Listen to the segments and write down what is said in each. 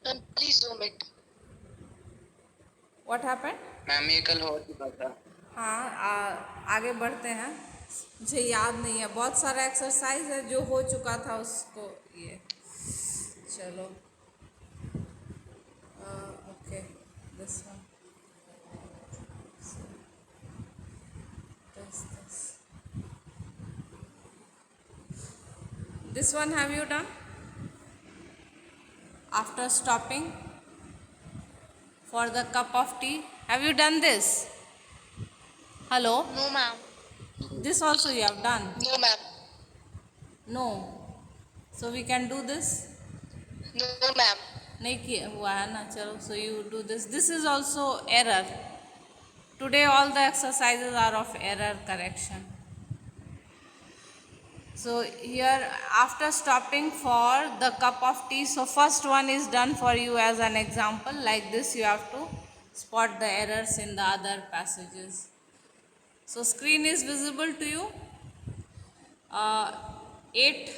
Please zoom it. What happened? Ma'am ये कल हो चुका था. हाँ, आगे बढ़ते हैं. मुझे याद नहीं है, बहुत सारा एक्सरसाइज है जो हो चुका था उसको. ये चलो. Okay, this one, this one have you done after stopping for the cup of tea? Have you done this? Hello? No ma'am. This also you have done? No ma'am. No. So we can do this? No ma'am. नहीं किया हुआ है ना. चलो, so you do this. This is also error. Today all the exercises are of error correction. So here, after stopping for the cup of tea, so first one is done for you as an example. Like this, you have to spot the errors in the other passages. So screen is visible to you. 8.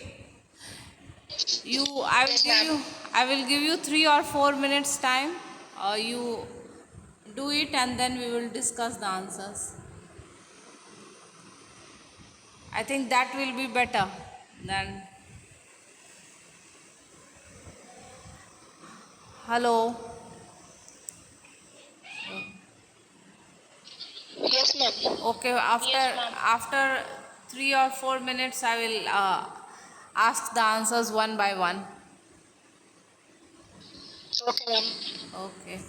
I will give you 3 or 4 minutes time. You do it and then we will discuss the answers. I think that will be better than. Hello. Yes ma'am. Okay, after 3 or 4 minutes, I will ask the answers one by one. Okay ma'am. Okay.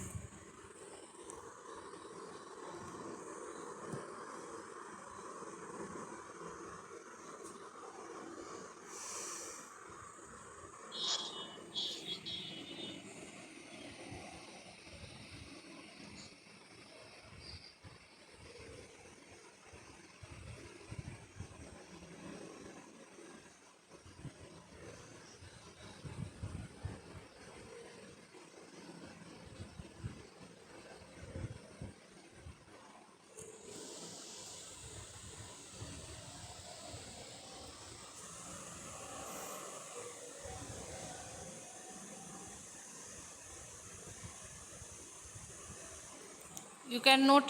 You can note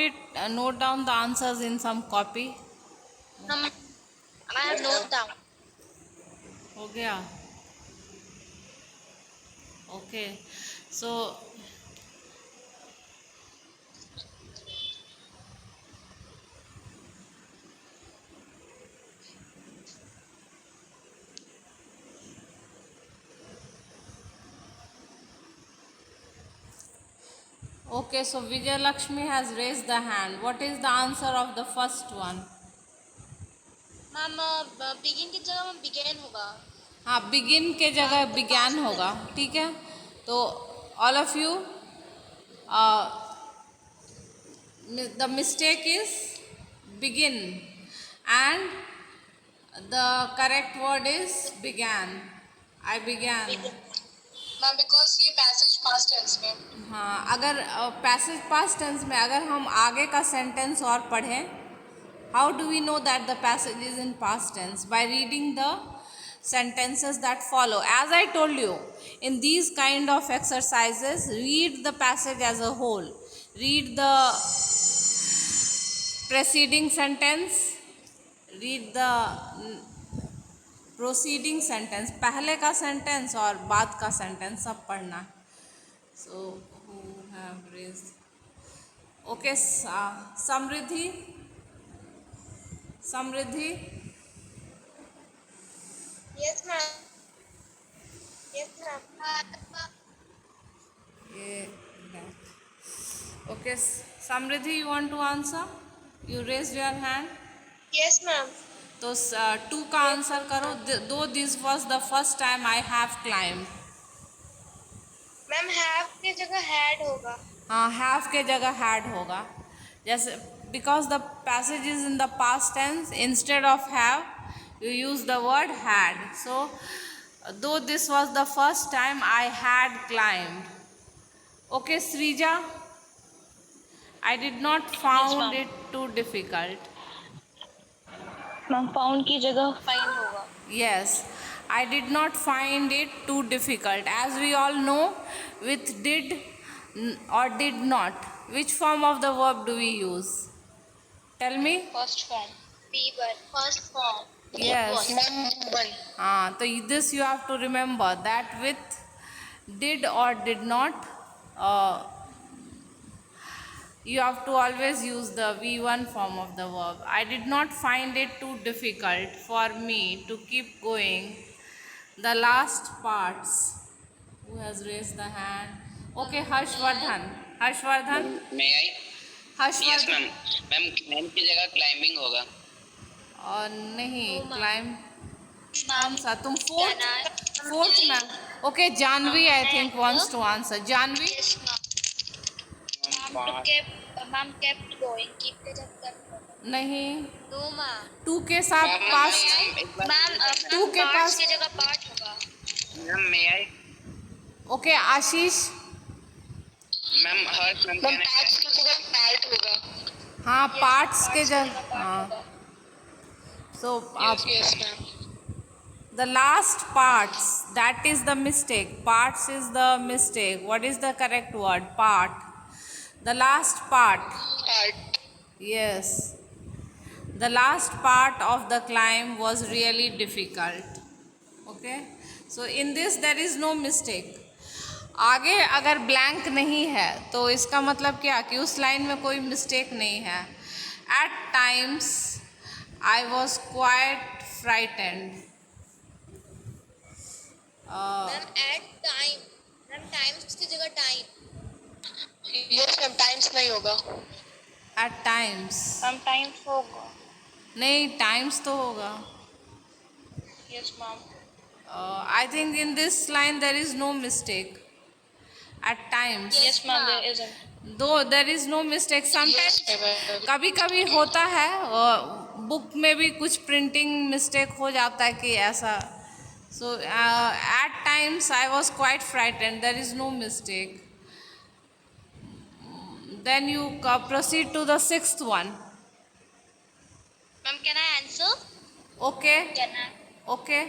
down the answers in some copy. I have note down. हो गया. Okay. So okay, so Vijay Lakshmi has raised the hand. What is the answer of the first one? Ma'am begin की जगह में began होगा. हाँ, begin के जगह began होगा. ठीक है. तो all of you, the mistake is begin and the correct word is began. I began. Ma'am because ये passage past tense में. हाँ, अगर पैसेज पास्ट टेंस में अगर हम आगे का सेंटेंस और पढ़ें, how do we know that the passage is in past tense? By reading the sentences that follow. As I told you, in these kind of exercises, read the passage as a whole. Read the preceding sentence, read the proceeding sentence, पहले का sentence और बाद का sentence सब पढ़ना है. So who have raised. Okay, Samriddhi. Samriddhi. Yes ma'am. Yes ma'am. ये okay, Samriddhi, you want to answer? You raised your hand. Yes ma'am. तो 2 का आंसर करो. दो this was the first time I have climbed. Ma'am have की जगह had होगा. हाँ, have के जगह हैड होगा. जैसे because the passage is in the past tense, instead of have you use the word had. So though this was the first time I had climbed. Okay Sreeja, I did not found it too difficult. Ma'am found की जगह find होगा. Yes, I did not find it too difficult. As we all know, with did or did not, which form of the verb do we use? Tell me. First form. B1. First form. Yes. One. So this you have to remember that with did or did not, you have to always use the V1 form of the verb. I did not find it too difficult for me to keep going. The last parts. Who has raised the hand? Okay, Harshvardhan. Harshvardhan. May I? Yes, Harshvardhan. ma'am. Ma'am climb की जगह climbing होगा. और नहीं No, ma'am. Climb कौन Ma'am, सा तुम can I? Fourth ma'am. Okay Janvi I think wants to answer. Janvi. Yes, ma'am. Ma'am, ma'am kept going. Keep के जब kept होगा. नहीं No, ma'am. टू के साथ Ma'am, पास्ट. Ma'am, Two के parts पास- की जगह part होगा. Ma'am may I? Okay Ashish. Ma'am Harsh ma'am Ma'am, parts की जगह part होगा. हाँ Yes, पार्ट्स के parts की जगह. जगह part हाँ होगा. सो आप Yes, ma'am. the last parts, that is the mistake. Parts is the mistake. What is the correct word? Part. The last part. Part. Yes. The last part of the climb was really difficult. Okay. So in this there is no mistake. आगे अगर blank नहीं है तो इसका मतलब क्या कि उस लाइन में कोई मिस्टेक नहीं है. At times I was quite frightened. Ma'am, at time. Ma'am, times की जगह time. Yes, ma'am, times नहीं होगा. At times. Ma'am, times होगा. नहीं टाइम्स तो होगा. Yes, ma'am. I think in this line there is no mistake. At times. Yes, ma'am, there isn't. Though there is no mistake. Sometimes ma'am. कभी कभी होता है बुक में भी कुछ प्रिंटिंग मिस्टेक हो जाता है कि ऐसा. So at times I was quite frightened. There is no mistake. Then you proceed to the sixth one. Ma'am, can I answer? Okay. Can I? Okay.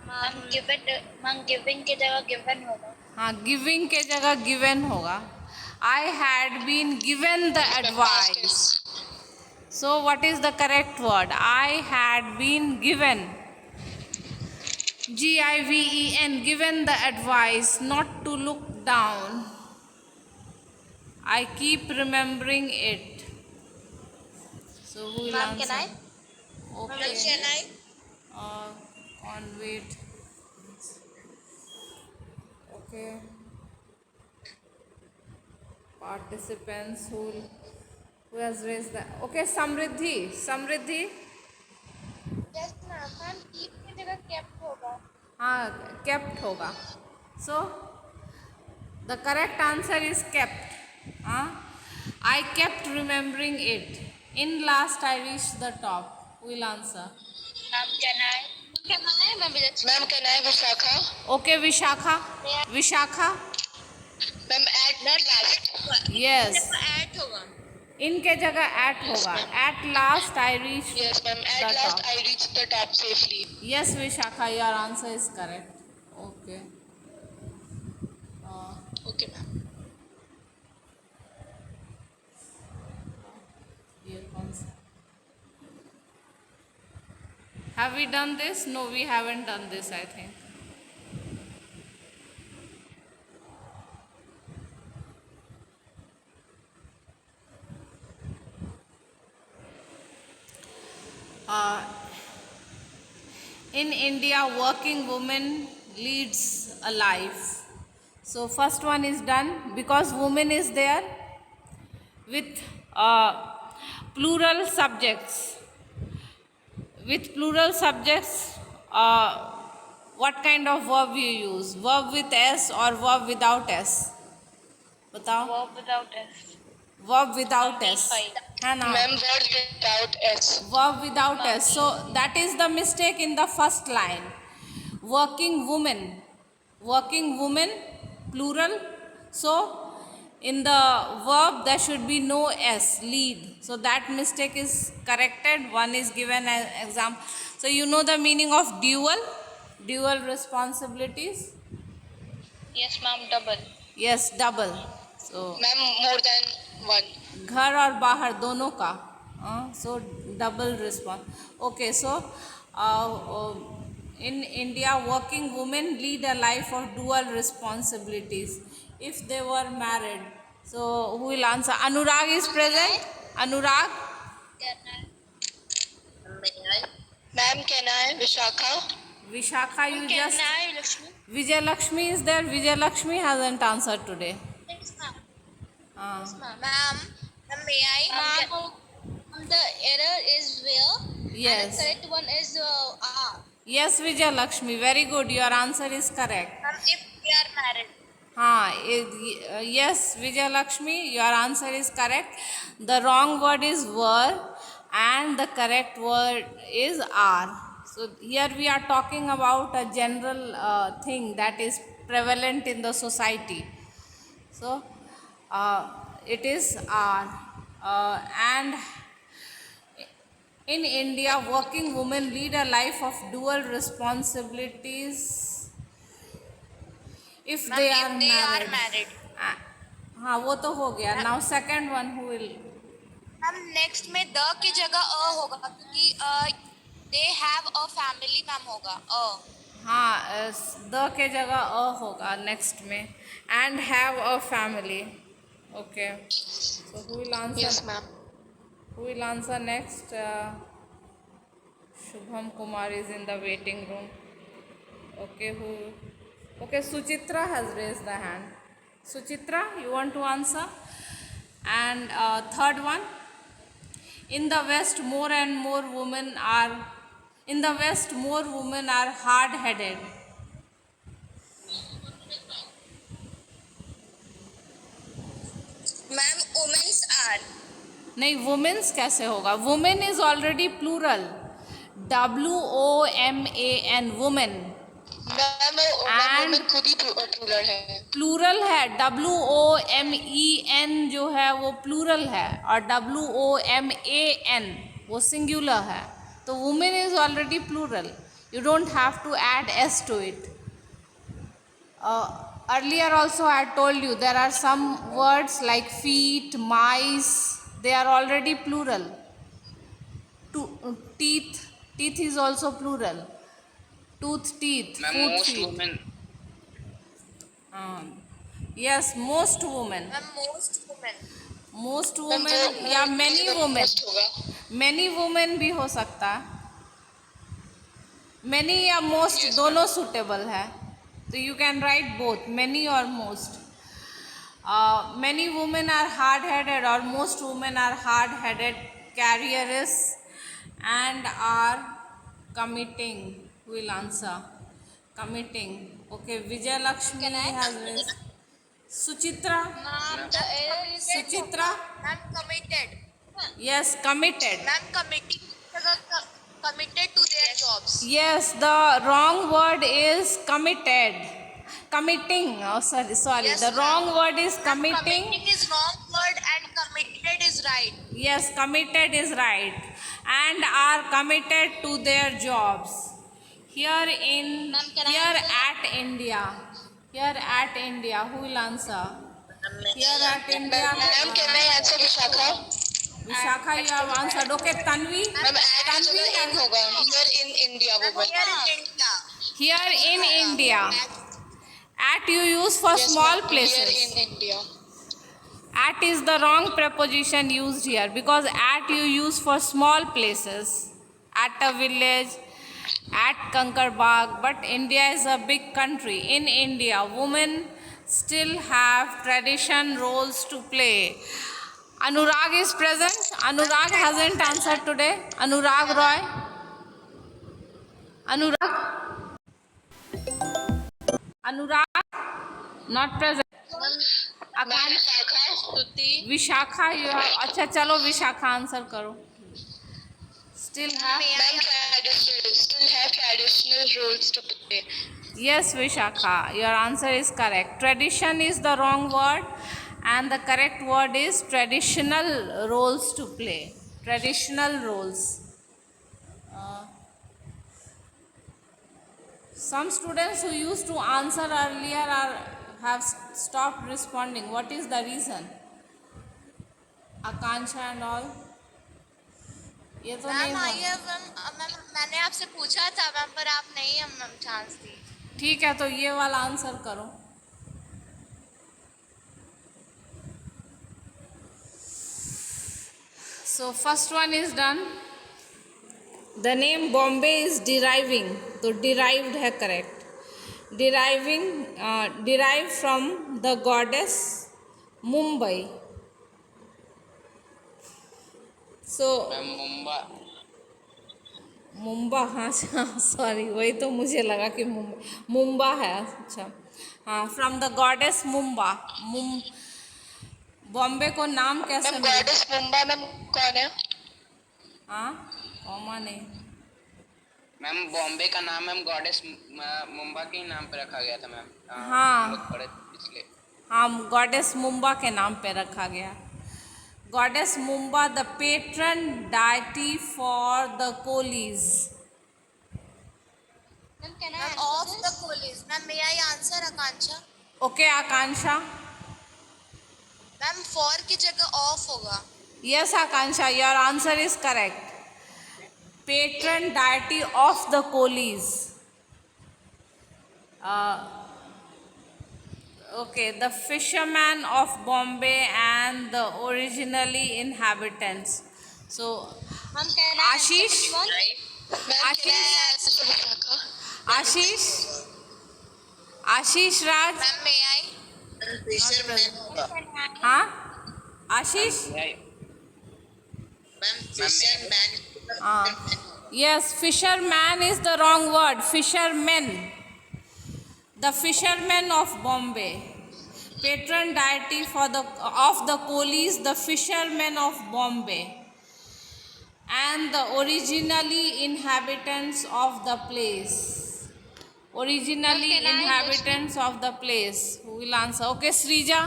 Ma'am, giving की जगह given होगा. हाँ giving के जगह गिवन होगा. I had been given the advice. So what is the correct word? I had been given. Given. Given the advice not to look down. I keep remembering it. So who will Ma'am, answer? can I? Okay. Ma'am, can I? On wait. Okay. Participants who has raised that. Okay, Samriddhi. Samriddhi. Yes, ma'am. Ma'am, keep की जगह kept होगा. हाँ kept होगा. So the correct answer is kept. I kept remembering it. In last I reached the top. Who will answer? Ma'am, can I? Can I? Ma'am, can I? Vishakha. Okay, Vishakha. Vishakha. Ma'am, at last. Yes. At होगा. इनके जगह at होगा. At last I reached. Yes, ma'am. The At last top. I reached the top safely. Yes, Vishakha, your answer is correct. Okay. Okay, ma'am. Here comes. Have we done this? No, we haven't done this, I think. In India, working woman leads a life. So first one is done because woman is there with plural subjects. With plural subjects, what kind of verb you use? Verb with S or verb without S? बताओ. Verb without S. Verb without S. है ना? Ma'am, word without S. Verb without S. So that is the mistake in the first line. Working woman. Working woman, plural. So in the verb there should be no S, lead. So that mistake is corrected. One is given as example. So you know the meaning of dual. Dual responsibilities? Yes, ma'am. Double. Yes, double. So Ma'am, more than one. घर और बाहर दोनों का, so double response. Okay, so in India, working women lead a life of dual responsibilities if they were married. So who will answer? Anurag is present. Anurag. Can I? Ma'am, can I? Vishakha. Vishakha, you Can just. I, Lakshmi? Vijay Lakshmi is there. Vijay Lakshmi hasn't answered today. Yes, ma'am. Uh, Ma'am, may I? Ma'am, the error is where? Yes. And the correct one is R. yes, Vijay Lakshmi. Very good. Your answer is correct. Ma'am, if we are married. Yes, Vijay Lakshmi, your answer is correct. The wrong word is were and the correct word is are. So here we are talking about a general thing that is prevalent in the society. So it is are. And in India, working women lead a life of dual responsibilities if Ma'am, they if are they are married. married. हाँ वो तो हो गया. Now second one who will. Ma'am next में the key जगह अ होगा क्योंकि they have a family ma'am होगा अ. हाँ द के जगह अ होगा नेक्स्ट में. And have a family. Okay. So who will answer? Yes, ma'am. Who will answer next? Shubham Kumar is in the waiting room. Okay, who? Okay, Suchitra has raised the hand. Suchitra, you want to answer? And third one, in the West, more and more women are. In the West, more women are hard-headed. Ma'am womens are. नहीं, womens कैसे होगा? Women is already plural. WOMAN women. Ma'am women खुद ही plural है. Plural है. WOMEN जो है वो प्लूरल है और WOMAN वो सिंगुलर है. तो women is already plural. You don't have to add S to it. Earlier also I told you there are some words like feet, mice, they are already plural. Teeth, teeth is also plural. Tooth, teeth, Ma'am, foot, most feet. women. Yes, most women. Ma'am most women. Most women या many women. Many women भी हो सकता है. Many या most दोनों suitable है. So you can write both, many or most. Many women are hard-headed or most women are hard-headed, careerists and are committing. Who will answer? Committing. Okay, Vijay Lakshmi has raised. Suchitra. Ma'am the error is Suchitra. Ma'am committed. Yes, committed. Ma'am committing committed to their jobs. Yes, the wrong word is committed. Committing. Oh, sorry. Yes, The ma'am. wrong word is committing. Committing is wrong word and committed is right. Yes, committed is right. And are committed to their jobs. Here Ma'am, can I here answer? at India. Here at India, who will answer? Here at India. Ma'am, can I answer Vishakha? Vishakha, you have answered. Okay, Tanvi. Ma'am, at जगह in होगा. Here in India woman. Here in India. Here in India. At you use for small places. Here in India. At is the wrong preposition used here because at you use for small places. At a village, at Kankarbaag, but India is a big country. In India, women still have tradition roles to play. Anurag is present. Anurag hasn't answered today. Anurag Roy. Anurag not present. Vishakha you have. अच्छा चलो Vishakha answer करो. Still have. Still have traditional roles to play. Yes, Vishakha, your answer is correct. Tradition is the wrong word and the correct word is traditional roles to play. Traditional roles. Some students who used to answer earlier have stopped responding. What is the reason? Akansha and all. ये तो नहीं ma'am हुआ. आइए ma'am मैंने आपसे पूछा था ma'am पर आप नहीं हम मैम चांस दी. ठीक है, तो ये वाला आंसर करो. So first one is done. The name Bombay is deriving, तो derived है correct. Derived from the goddess Mumbai. So ma'am Mumba, हाँ सॉरी, वही तो मुझे लगा कि मुंबा है. अच्छा हाँ, from the goddess Mumba. Bombay को नाम कैसे मैम मिला? गॉडेस मुंबा मैम कौन है? हाँ, कॉमा नहीं. मैम बॉम्बे का नाम मैम गॉडेस मुंबा के ही नाम पे रखा गया था मैम. हाँ. हम लोग पढ़े इसलिए. हाँ, गॉडेस मुंबा के नाम पे रखा गया. Goddess Mumba the patron deity for the Kolis. Ma'am of the Kolis. Ma'am may I answer Akanksha? Okay Akanksha. Ma'am for की जगह ऑफ होगा. Yes Akanksha, your answer is correct. Patron deity of the Kolis. Okay, the fisherman of Bombay and the originally inhabitants. So, ma'am कहना है आशीष, आशीष, आशीष राज. Ma'am may आई? हाँ, आशीष. Yes, fisherman is the wrong word. Fishermen. The fishermen of Bombay. Patron deity of the coolies, the fishermen of Bombay. And the originally inhabitants of the place. Originally inhabitants of the place. Who will answer? Okay, Srija.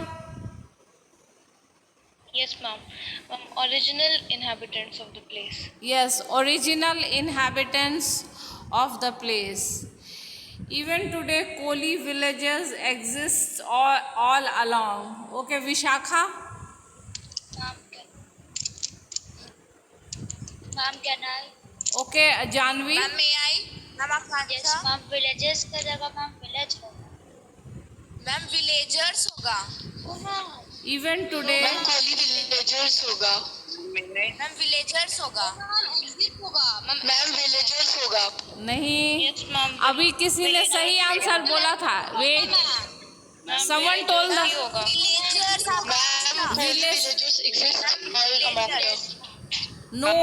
Yes, ma'am. Original inhabitants of the place. Yes, original inhabitants of the place. Even today, Koli villages exist all along. Okay, Vishakha. Ma'am, can I? Okay, Janvi. Ma'am may I? Ma'am Yes, Akanksha? ma'am. Villages का जगह ma'am village है. Ma'am villagers होगा. Even today, Koli villagers होगा. मैंने ma'am villagers होगा. Ma'am villagers होगा. नहीं. Yes, ma'am. अभी किसी ने सही आंसर बोला था. Wait. Someone told the होगा. Villagers. Ma'am Village- exist all around. no.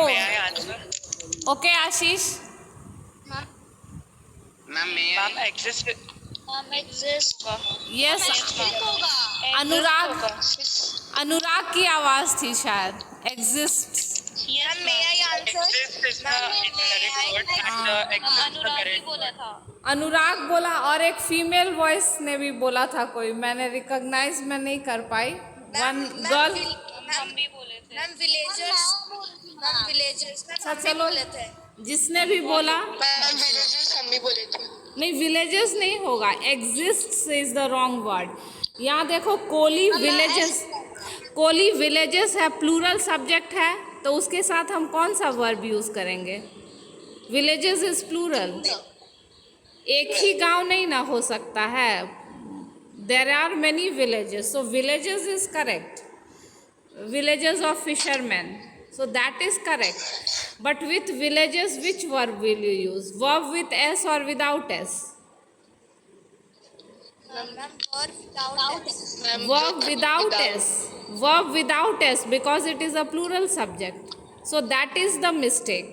Answer. Okay, Ashish. Ma'am exist. Ma'am exist होगा. Yes. अनुराग. अनुराग की आवाज थी शायद. Exist. Ma'am may I answer? Anurag ही बोला था. अनुराग बोला और एक फीमेल वॉइस ने भी बोला था कोई. मैंने रिकॉग्नाइज में नहीं कर पाई. One girl. हम भी बोले थे. Ma'am villagers. Ma'am villagers. अच्छा चलो, जिसने भी बोला. मैम विलेजर्स हम भी बोले थे. नहीं, विलेजेस नहीं होगा. Exist is the wrong word. यहाँ देखो, कोली विलेजेस. कोली विलेजेस है, प्लूरल सब्जेक्ट है, तो उसके साथ हम कौन सा वर्ब यूज करेंगे? Villages is plural. एक ही गांव नहीं ना हो सकता है. There are many villages, so villages is correct. Villages of fisherman, so that is correct. But with villages, which verb will you use? Verb with s or without s? Ma'am और without. Verb without s. Verb without s, because it is a plural subject. So that is the mistake.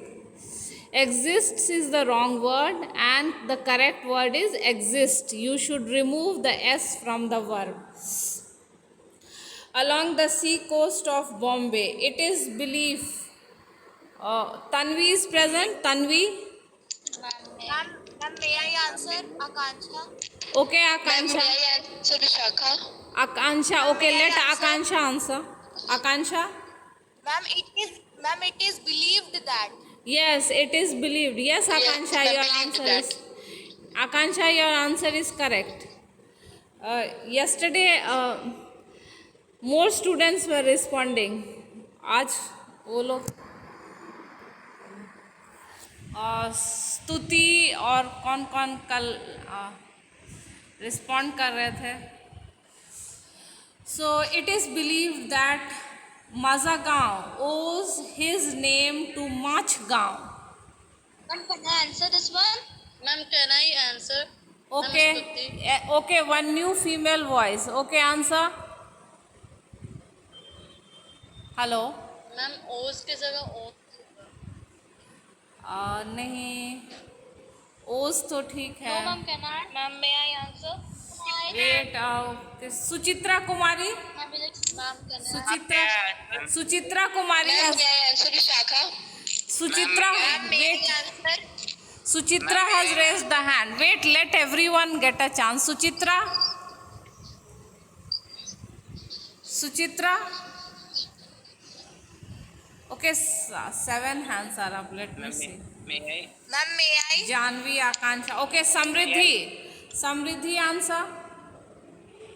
Exists is the wrong word and the correct word is exist. You should remove the s from the verb. Along the sea coast of Bombay, it is believed. Tanvi is present. Tanvi. Ma'am may I answer? Akanksha? Okay, Akansha. Answer Vishakha? Akansha. Okay, let Akansha answer. Akansha. Ma'am it is believed that. Yes, it is believed. Yes, Akansha, your answer is. Akansha, your answer is correct. Yesterday, more students were responding. आज वो लोग स्तुति और कौन कौन कल respond कर रहे थे. So it is believed that Mazagaon owes his name to Machgaon. Ma'am, can I answer this one? Ma'am, can I answer? Okay, Ma'am, Stuti. Okay, one new female voice. Okay, answer. Hello. Ma'am, ओस की जगह ओ. नहीं, ओस तो ठीक है. No, ma'am, can I? Ma'am, may I answer? Wait, Suchitra Kumari. Ma'am, can I? Suchitra Kumari. Answer Vishakha. Suchitra, wait. Suchitra has raised the hand. Wait, let everyone get a chance. Suchitra. Okay, 7 hands are up. Let me see. May I? Ma'am, may I? Janvi, Akansha. Okay, Samriddhi answer.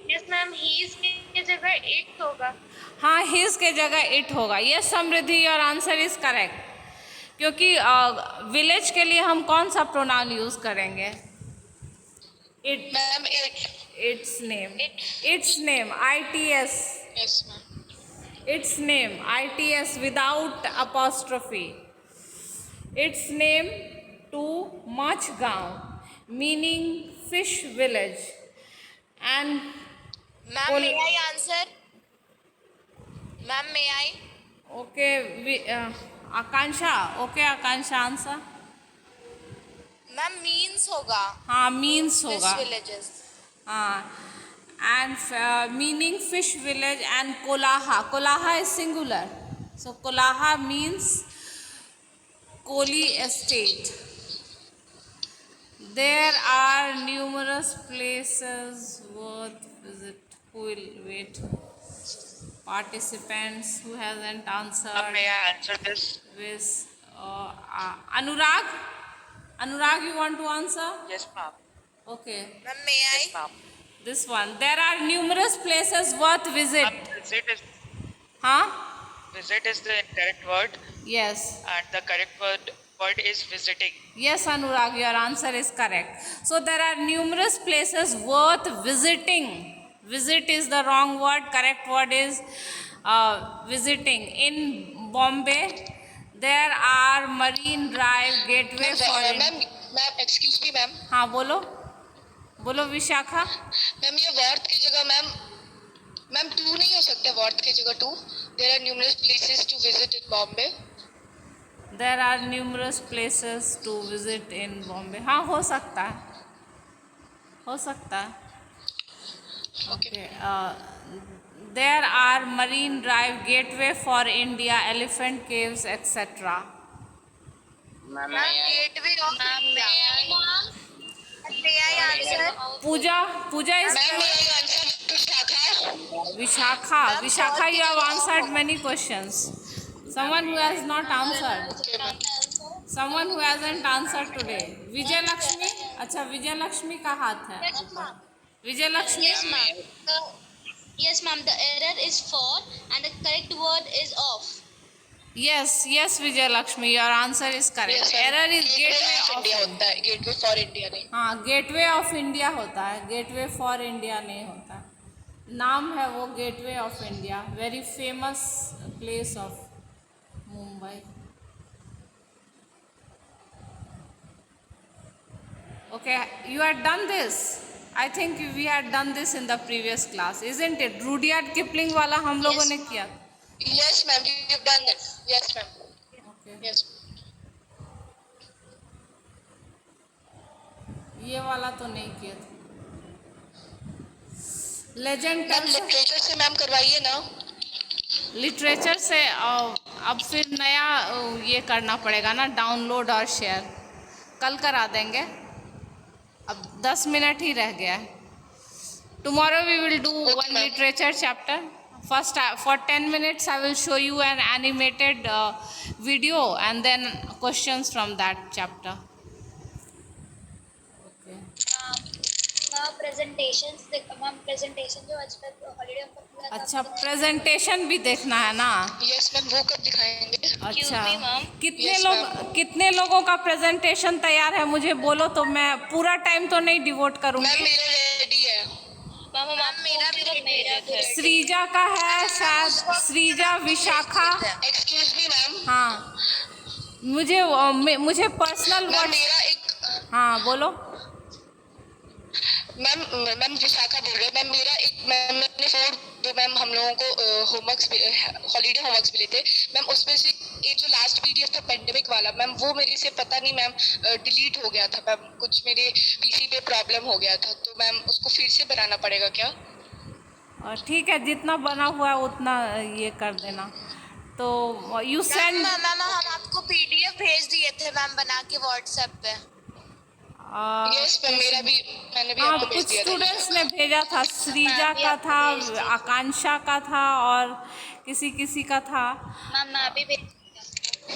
Yes, ma'am. He's की जगह it होगा. हाँ, his के जगह it होगा. Yes, Samriddhi, your answer is correct. क्योंकि village के लिए हम कौन सा प्रोनाउन यूज करेंगे? It. Ma'am, it's name ITS. Yes, ma'am. Its name ITS without apostrophe. Its name to Machgaon, meaning fish village. And Ma'am, may I answer? Ma'am, may I? okay, Akansha. Okay, Akansha answer. Ma'am, means होगा. हाँ, means Fish होगा. villages. And meaning fish village. And Kolaha is singular, so Kolaha means Koli estate. There are numerous places worth visit. Who will wait? Participants who hasn't answered. May I answer this? With Anurag, you want to answer? Yes, ma'am. Okay. Ma'am, may I? Yes, ma'am. This one. There are numerous places worth visit. Ma'am, Huh? visit is the correct word, Yes. and the correct word is visiting. Yes, Anurag, your answer is correct. So there are numerous places worth visiting. Visit is the wrong word. Correct word is visiting. In Bombay, there are Marine Drive, Gateway for. Ma'am, excuse me, ma'am. हाँ, बोलो Vishakha. Ma'am, ये worth की जगह ma'am 2 नहीं हो सकते. Worth की जगह 2. There are numerous places to visit in Bombay. There are numerous places to visit in Bombay. हाँ, हो सकता है. Okay. There are Marine Drive, Gateway for India, Elephant Caves, etc. Ma'am, may I? Gateway of India. May I answer? Pooja is. Ma'am, may I answer Vishakha? Vishakha, you have answered many questions. Someone who has not answered. Someone who hasn't answered today. Vijay Lakshmi. अच्छा, Vijay Lakshmi का हाथ है. Vijay Lakshmi. Yes, ma'am. The error is for and the correct word is of. Yes, Vijay Lakshmi, your answer is correct. Error is gateway of India होता है. Gateway for India नहीं. हाँ, gateway of India होता है. Gateway for India नहीं होता. नाम है वो gateway of India. Very famous place of Mumbai. Okay, you had done this. I think we had done this in the previous class, isn't it? Rudyard Kipling वाला हम लोगों ने किया. Yes, ma'am. You've done this. Yes, ma'am. Okay. Yes. ये वाला तो नहीं किया था. लेजेंड मैम, लिटरेचर से मैम करवाइए ना. लिटरेचर से अब फिर नया ये करना पड़ेगा ना, डाउनलोड और शेयर. कल करा देंगे. अब 10 मिनट ही रह गया है. Tomorrow we will do one literature chapter. First, for 10 minutes, I will show you an animated video and then questions from that chapter. Okay. Presentations ma'am presentation जो आज तक हॉलीडे होमवर्क किया था अच्छा, प्रेजेंटेशन भी देखना है ना? यस मैम, वो कब दिखाएंगे? अच्छा, me, ma'am. कितने लोगों का प्रेजेंटेशन तैयार है मुझे बोलो, तो मैं पूरा टाइम तो नहीं डिवोट मैम करूँगी। मेरा रेडी है। मैम मेरा भी मेरा श्रीजा का है शायद, Shreeja, Vishakha. Excuse me ma'am. हाँ, मुझे पर्सनल मैम मेरा एक हाँ बोलो। मैम विशाखा बोल रहे हैं। मैम मेरा एक मैंने 4 जो मैम हम लोगों को होमवर्क्स हॉलीडे होमवर्क्स मिले थे मैम, उसमें से एक जो लास्ट पीडीएफ था पेंडेमिक वाला मैम, वो मेरे से पता नहीं मैम डिलीट हो गया था मैम, कुछ मेरे पीसी पे प्रॉब्लम हो गया था, तो मैम उसको फिर से बनाना पड़ेगा क्या? और ठीक है, जितना बना हुआ है उतना ये कर देना। तो यू सेंड। मैम हम आपको पीडीएफ भेज दिए थे मैम बना के व्हाट्सएप पे। यस मैम, मैंने भी हाँ, आपको भेज कुछ दिया था। स्टूडेंट्स ने भेजा था, श्रीजा का था, आकांक्षा का था और किसी का था। मैम मैं भी भेज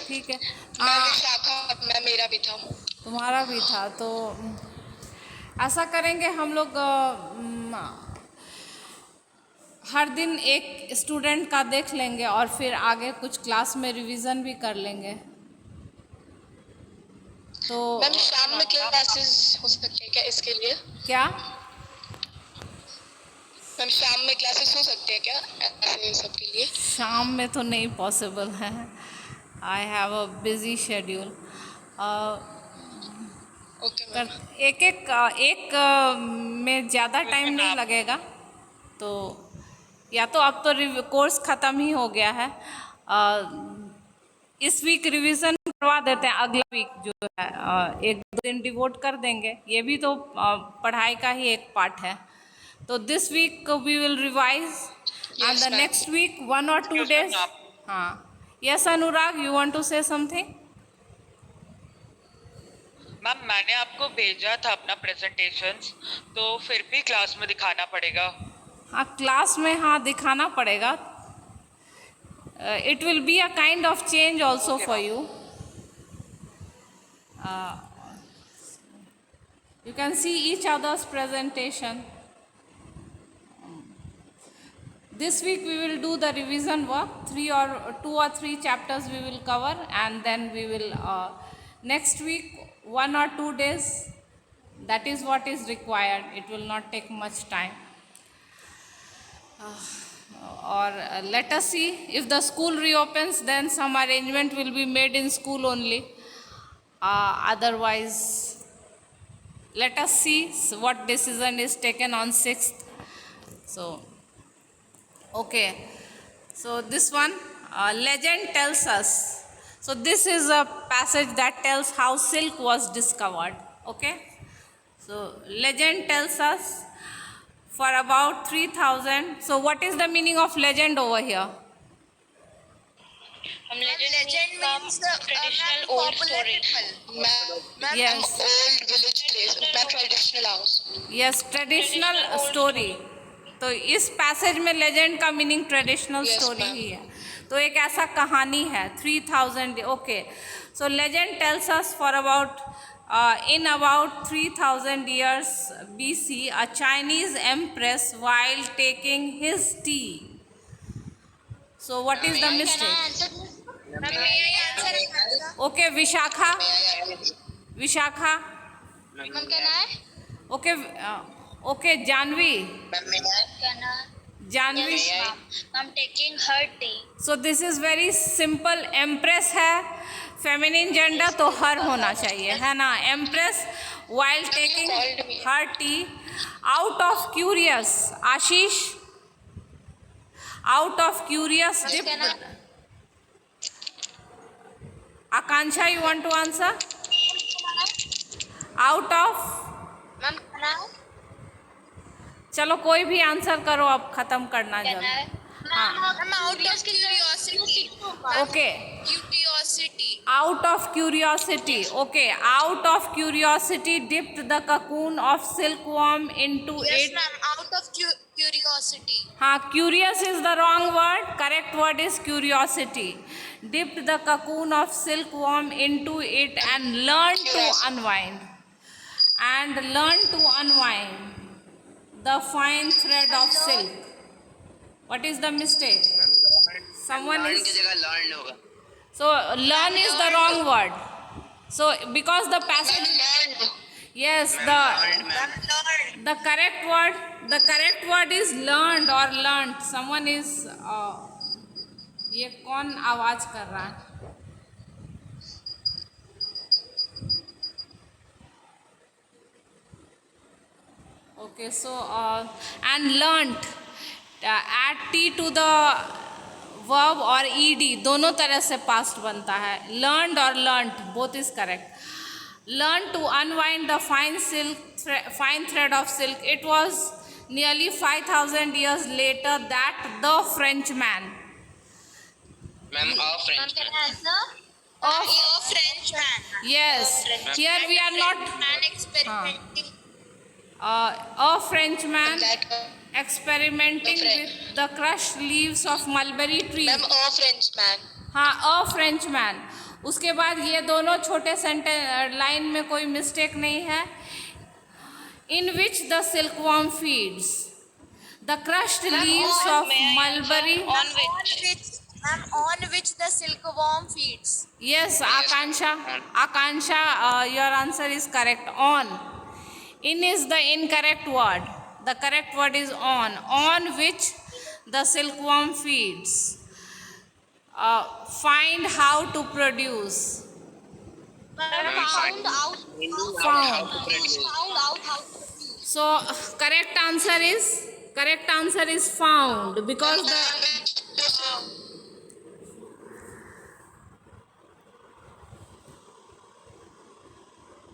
ठीक है, मैम विशाखा मैम मेरा भी था। तुम्हारा भी था। तो ऐसा करेंगे हम लोग, हर दिन एक स्टूडेंट का देख लेंगे और फिर आगे कुछ क्लास में रिवीजन भी कर लेंगे। तो मैम शाम में क्लासेस हो सकती है क्या इसके लिए? क्या मैम शाम में क्लासेस हो सकती है क्या ऐसे सबके लिए? शाम में तो नहीं पॉसिबल है, I have a busy schedule. Okay ma'am. एक में ज़्यादा टाइम नहीं लगेगा, तो या तो अब तो कोर्स ख़त्म ही हो गया है, इस वीक रिवीजन करवा देते हैं, अगला वीक जो है 1-2 दिन डिवोट कर देंगे, ये भी तो पढ़ाई का ही एक पार्ट है। तो this week we will revise and the next week 1 or 2 days। हाँ, yes Anurag, you want to say something? Ma'am मैंने आपको भेजा था अपना प्रेजेंटेशंस, तो फिर भी क्लास में दिखाना पड़ेगा? हाँ, क्लास में हाँ दिखाना पड़ेगा। It will be a kind of change also for you. You can see each other's presentation. This week we will do the revision work. 2 or 3 chapters we will cover, and then we will next week 1 or 2 days. That is what is required. It will not take much time. Or let us see, if the school reopens, then some arrangement will be made in school only. Otherwise, let us see what decision is taken on 6th. So, okay. So this one, legend tells us. So this is a passage that tells how silk was discovered. Okay. So legend tells us, for about 3000. So what is the meaning of legend over here? Legend means the traditional old story. Yes. Old village place ma'am, traditional house. Yes, traditional story. तो इस passage में legend का meaning traditional Yes, story ma'am. ही है। तो एक ऐसा कहानी है 3000। Okay, so legend tells us for about in about 3000 years BC, a Chinese empress while taking his tea. So what is the mistake? Okay, Vishakha. Ma'am कहना है Okay, okay, Janvi. Janvi. I'm taking her tea. So this is very simple. Empress है, feminine gender तो हर होना चाहिए, है ना? Empress while taking her tea, out of curious, Ashish, out of curious dipped. Akanksha, you want to answer? Out of, ma'am कहना है चलो कोई भी आंसर करो, अब खत्म करना कहना जल्दी। है हाँ, ma'am out of curiosity. Okay, curiosity. out of curiosity. Okay, out of curiosity dipped the cocoon of silkworm into yes it. Ma'am out of curiosity. हाँ, curious is the wrong word. Correct word is curiosity. Dipped the cocoon of silkworm into it and learned to unwind. the fine thread of silk. What is the mistake? Someone learn is. की जगह learned होगा. So learn is the wrong word. So because the passage. learned. Yes, Learned, ma'am. the correct word is learned or learnt. Someone is. ये कौन आवाज कर रहा है? Okay, so and learnt, add t to the verb or ed, दोनों तरह से past बनता है. Learned or learnt, both is correct. Learn to unwind the fine thread of silk. It was nearly 5,000 years later that the Frenchman. Ma'am, a French Can man. I answer? A French man. Yes, here we are not. Man experimenting. A Frenchman That experimenting with the crushed leaves of mulberry tree. Ma'am a French man. हाँ, a Frenchman. उसके बाद ये दोनों छोटे sentence line में कोई mistake नहीं है. In which the silkworm feeds. The crushed leaves of mulberry. On which the silkworm feeds. Yes, Akansha. Akansha, your answer is correct. On. In is the incorrect word. The correct word is on. On which the silkworm feeds. Find how to produce. Found out. Found. How to produce. Found out how to produce. So correct answer is found because the